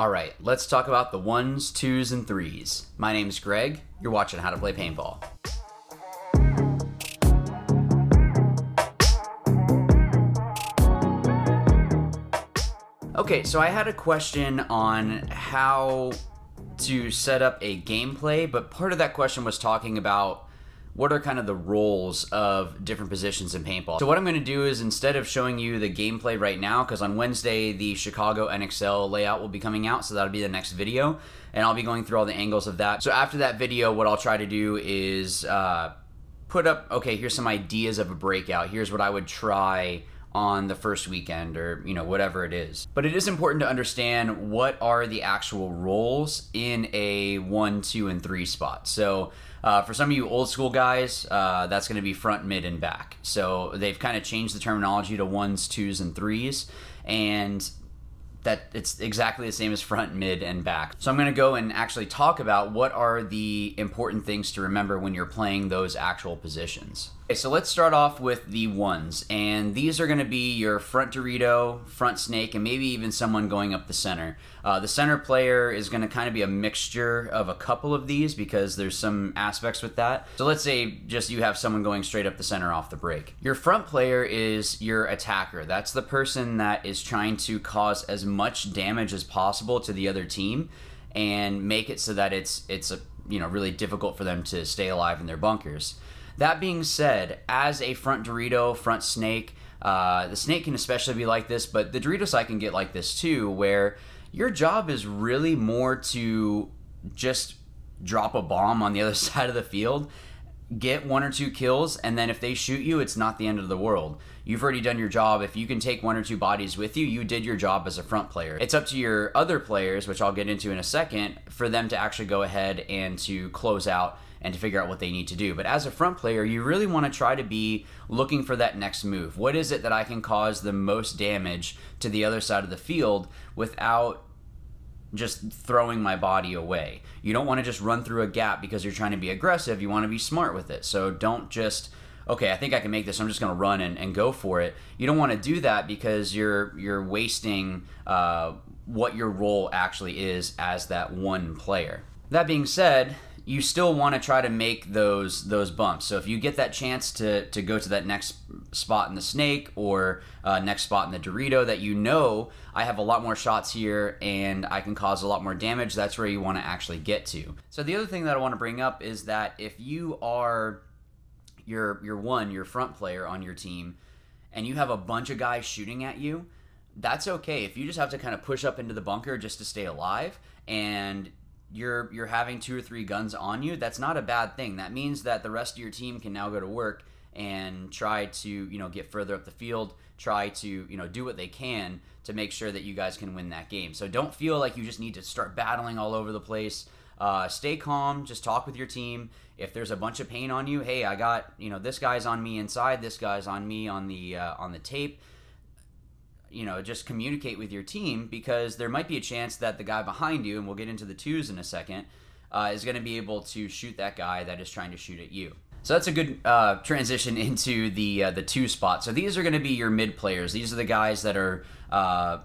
Alright, let's talk about the ones, twos, and threes. My name's Greg, you're watching How to Play Paintball. Okay, so I had a question on how to set up a gameplay, but part of that question was talking about what are kind of the roles of different positions in paintball. So what I'm going to do is, instead of showing you the gameplay right now, because on Wednesday the Chicago NXL layout will be coming out, so that'll be the next video, and I'll be going through all the angles of that. So after that video, what I'll try to do is put up, okay, here's some ideas of a breakout. Here's what I would try on the first weekend, or whatever it is. But it is important to understand what are the actual roles in a 1, 2, and 3 spot. So for some of you old school guys, that's going to be front, mid, and back. So they've kind of changed the terminology to 1s, 2s, and 3s, and that it's exactly the same as front, mid, and back. So I'm going to go and actually talk about what are the important things to remember when you're playing those actual positions. Okay, so let's start off with the ones, and these are going to be your front Dorito, front snake, and maybe even someone going up the center. The center player is going to kind of be a mixture of a couple of these because there's some aspects with that. So let's say just you have someone going straight up the center off the break. Your front player is your attacker. That's the person that is trying to cause as much damage as possible to the other team and make it so that it's really difficult for them to stay alive in their bunkers. That being said, as a front Dorito, front snake, the snake can especially be like this, but the Dorito side can get like this too, where your job is really more to just drop a bomb on the other side of the field, get 1 or 2 kills, and then if they shoot you, it's not the end of the world. You've already done your job. If you can take 1 or 2 bodies with you, you did your job as a front player. It's up to your other players, which I'll get into in a second, for them to actually go ahead and to close out and to figure out what they need to do. But as a front player, you really want to try to be looking for that next move. What is it that I can cause the most damage to the other side of the field without just throwing my body away? You don't want to just run through a gap because you're trying to be aggressive. You want to be smart with it. So don't just, okay, I think I can make this, I'm just going to run and go for it. You don't want to do that because you're wasting what your role actually is as that one player. That being said, you still want to try to make those bumps. So if you get that chance to go to that next spot in the snake or next spot in the Dorito that I have a lot more shots here and I can cause a lot more damage, that's where you want to actually get to. So the other thing that I want to bring up is that if you are your front player on your team and you have a bunch of guys shooting at you, that's okay. If you just have to kind of push up into the bunker just to stay alive and you're having 2 or 3 guns on you, that's not a bad thing. That means that the rest of your team can now go to work and try to get further up the field, try to do what they can to make sure that you guys can win that game. So don't feel like you just need to start battling all over the place. Stay calm, just talk with your team. If there's a bunch of paint on you, hey, I got this guy's on me inside, this guy's on me on the tape. Just communicate with your team, because there might be a chance that the guy behind you, and we'll get into the twos in a second, is going to be able to shoot that guy that is trying to shoot at you. So that's a good transition into the 2 spot. So these are going to be your mid players. These are the guys that are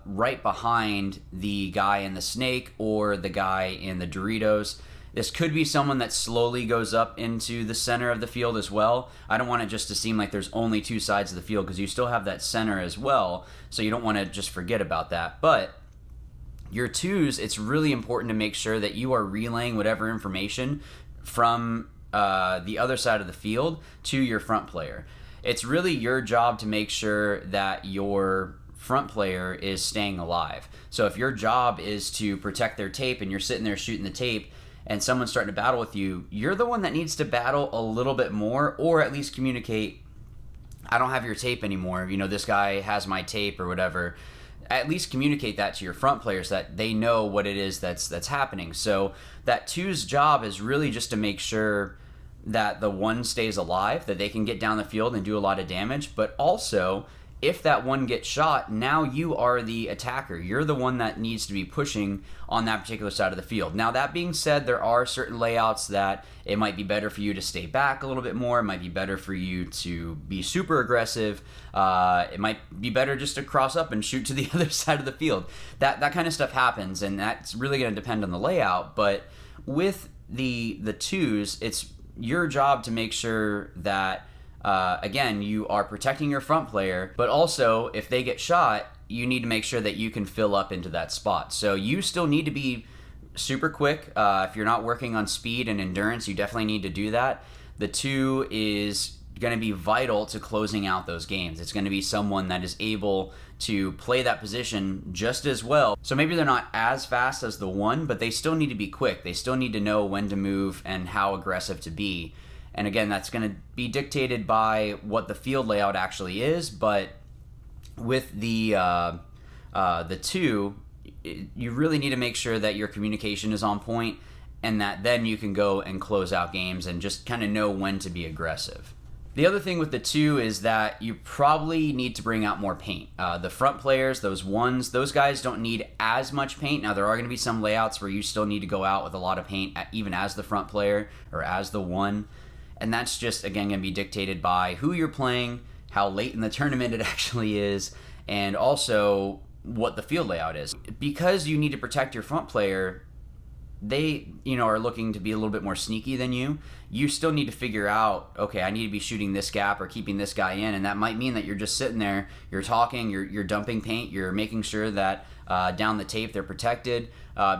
right behind the guy in the snake or the guy in the Doritos. This could be someone that slowly goes up into the center of the field as well. I don't want it just to seem like there's only 2 sides of the field, because you still have that center as well, so you don't want to just forget about that. But your twos, it's really important to make sure that you are relaying whatever information from the other side of the field to your front player. It's really your job to make sure that your front player is staying alive. So if your job is to protect their tape and you're sitting there shooting the tape, and someone's starting to battle with you, you're the one that needs to battle a little bit more, or at least communicate, I don't have your tape anymore, this guy has my tape or whatever. At least communicate that to your front players, that they know what it is that's happening. So that two's job is really just to make sure that the one stays alive, that they can get down the field and do a lot of damage, but also If that one gets shot, now you are the attacker. You're the one that needs to be pushing on that particular side of the field. Now, that being said, there are certain layouts that it might be better for you to stay back a little bit more. It might be better for you to be super aggressive. It might be better just to cross up and shoot to the other side of the field. That kind of stuff happens, and that's really going to depend on the layout. But with the twos, it's your job to make sure that again, you are protecting your front player, but also if they get shot, you need to make sure that you can fill up into that spot. So you still need to be super quick. If you're not working on speed and endurance, you definitely need to do that. The two is going to be vital to closing out those games. It's going to be someone that is able to play that position just as well. So maybe they're not as fast as the one, but they still need to be quick. They still need to know when to move and how aggressive to be. And again, that's going to be dictated by what the field layout actually is. But with the two, you really need to make sure that your communication is on point, and that then you can go and close out games and just kind of know when to be aggressive. The other thing with the two is that you probably need to bring out more paint. The front players, those ones, those guys don't need as much paint. Now, there are going to be some layouts where you still need to go out with a lot of paint, even as the front player or as the one. And that's just, again, going to be dictated by who you're playing, how late in the tournament it actually is, and also what the field layout is. Because you need to protect your front player, they, are looking to be a little bit more sneaky than you. You still need to figure out, okay, I need to be shooting this gap or keeping this guy in, and that might mean that you're just sitting there, you're talking, you're dumping paint, you're making sure that down the tape they're protected.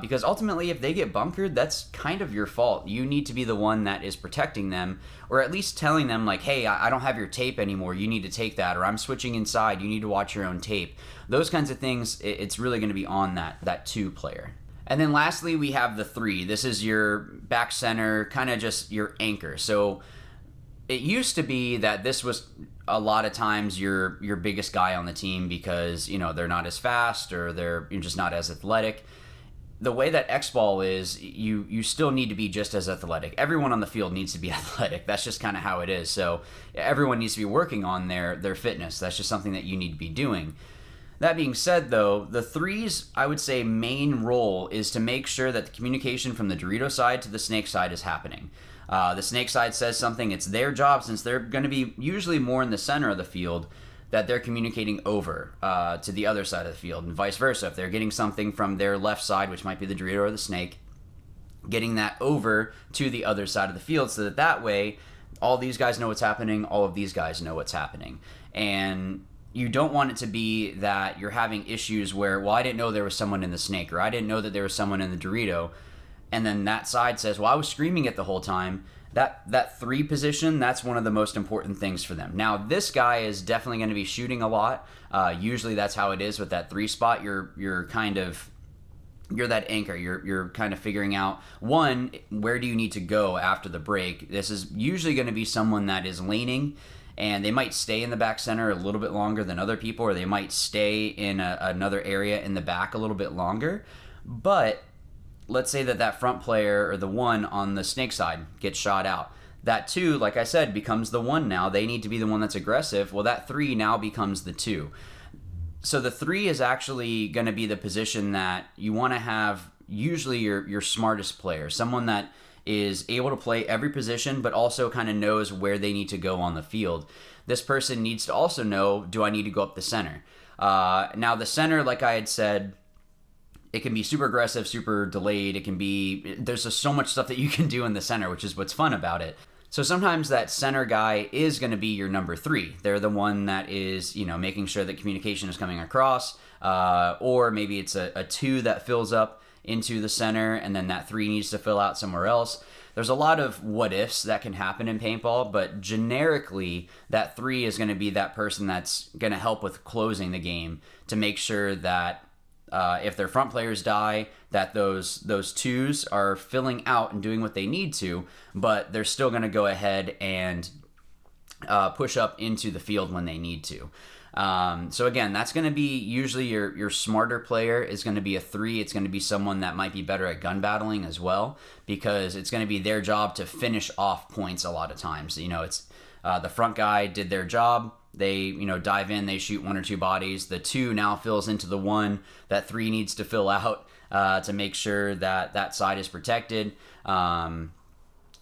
Because ultimately, if they get bunkered, that's kind of your fault. You need to be the one that is protecting them, or at least telling them, like, hey, I don't have your tape anymore, you need to take that, or I'm switching inside, you need to watch your own tape. Those kinds of things, it's really going to be on that two player. And then lastly, we have the three. This is your back center, kind of just your anchor. So it used to be that this was a lot of times your biggest guy on the team because, they're not as fast or you're just not as athletic. The way that X-Ball is, you still need to be just as athletic. Everyone on the field needs to be athletic. That's just kind of how it is. So everyone needs to be working on their fitness. That's just something that you need to be doing. That being said, though, the three's, I would say, main role is to make sure that the communication from the Dorito side to the Snake side is happening. The Snake side says something, it's their job, since they're going to be usually more in the center of the field, that they're communicating over to the other side of the field, and vice versa. If they're getting something from their left side, which might be the Dorito or the Snake, getting that over to the other side of the field, so that way all these guys know what's happening, all of these guys know what's happening. And you don't want it to be that you're having issues where, well, I didn't know there was someone in the Snake, or I didn't know that there was someone in the Dorito, and then that side says, well, I was screaming it the whole time. That three position, that's one of the most important things for them. Now, this guy is definitely going to be shooting a lot. Usually that's how it is with that three spot. You're that anchor. You're kind of figuring out, one, where do you need to go after the break? This is usually going to be someone that is laning, and they might stay in the back center a little bit longer than other people, or they might stay in another area in the back a little bit longer. But let's say that front player, or the one on the Snake side, gets shot out. That two, like I said, becomes the one now. They need to be the one that's aggressive. Well, that three now becomes the two. So the three is actually going to be the position that you want to have, usually your smartest player, someone that is able to play every position, but also kind of knows where they need to go on the field. This person needs to also know, do I need to go up the center? Now, the center, like I had said, it can be super aggressive, super delayed. It can be, there's just so much stuff that you can do in the center, which is what's fun about it. So sometimes that center guy is going to be your number three. They're the one that is, making sure that communication is coming across, or maybe it's a two that fills up into the center, and then that three needs to fill out somewhere else. There's a lot of what ifs that can happen in paintball, but generically, that three is going to be that person that's going to help with closing the game to make sure that if their front players die, that those twos are filling out and doing what they need to, but they're still going to go ahead and push up into the field when they need to. So again, that's going to be usually your smarter player is going to be a three. It's going to be someone that might be better at gun battling as well, because it's going to be their job to finish off points a lot of times. It's the front guy did their job. They, you know, dive in, they shoot 1 or 2 bodies. The 2 now fills into the 1 that 3 needs to fill out to make sure that that side is protected.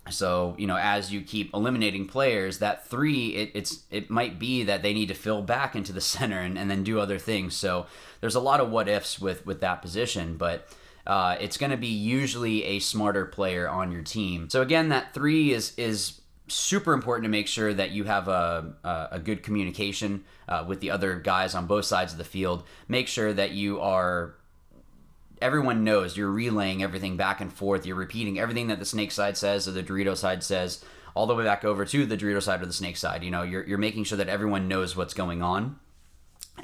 So, you know, as you keep eliminating players, that 3, it might be that they need to fill back into the center and then do other things. So there's a lot of what ifs with that position, but it's going to be usually a smarter player on your team. So again, that 3 is super important to make sure that you have a good communication with the other guys on both sides of the field. Make sure that everyone knows you're relaying everything back and forth. You're repeating everything that the snake side says or the Dorito side says all the way back over to the Dorito side or the snake side. You know, you're making sure that everyone knows what's going on,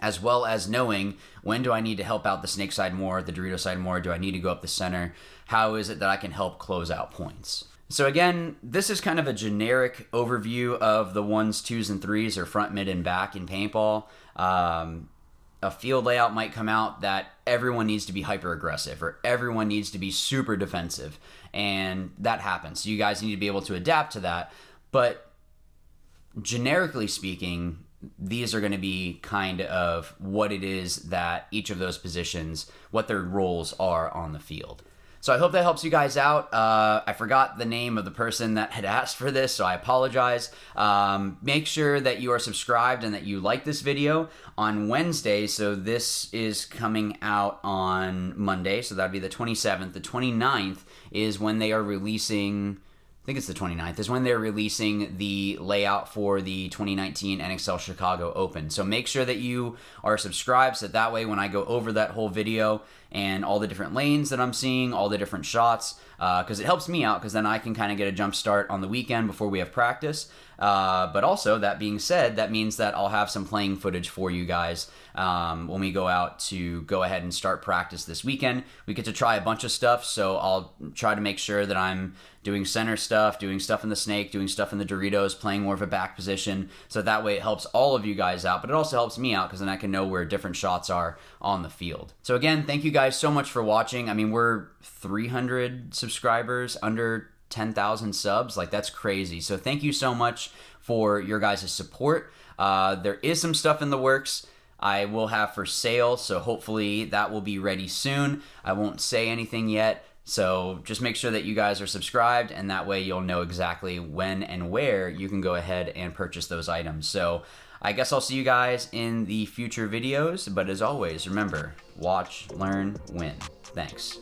as well as knowing when do I need to help out the snake side more, the Dorito side more, do I need to go up the center? How is it that I can help close out points? So again, this is kind of a generic overview of the 1s, 2s, and 3s, or front, mid, and back in paintball. A field layout might come out that everyone needs to be hyper aggressive or everyone needs to be super defensive, and that happens. So you guys need to be able to adapt to that. But generically speaking, these are going to be kind of what it is that each of those positions, what their roles are on the field. So I hope that helps you guys out. I forgot the name of the person that had asked for this, so I apologize. Make sure that you are subscribed and that you like this video on Wednesday. So this is coming out on Monday, so that'd be the 27th. The 29th is when they are releasing, I think it's the 29th, is when they're releasing the layout for the 2019 NXL Chicago Open. So make sure that you are subscribed, so that way when I go over that whole video and all the different lanes that I'm seeing, all the different shots, because it helps me out, because then I can kind of get a jump start on the weekend before we have practice. But also, that being said, that means that I'll have some playing footage for you guys when we go out to go ahead and start practice this weekend. We get to try a bunch of stuff, so I'll try to make sure that I'm doing center stuff, doing stuff in the snake, doing stuff in the Doritos, playing more of a back position, so that way it helps all of you guys out, but it also helps me out because then I can know where different shots are on the field. So again, thank you guys so much for watching. I mean, we're 300 subscribers, under 10,000 subs. Like, that's crazy. So thank you so much for your guys' support. There is some stuff in the works I will have for sale, so hopefully that will be ready soon. I won't say anything yet, so just make sure that you guys are subscribed, and that way you'll know exactly when and where you can go ahead and purchase those items. So I guess I'll see you guys in the future videos, but as always, remember, watch, learn, win. Thanks.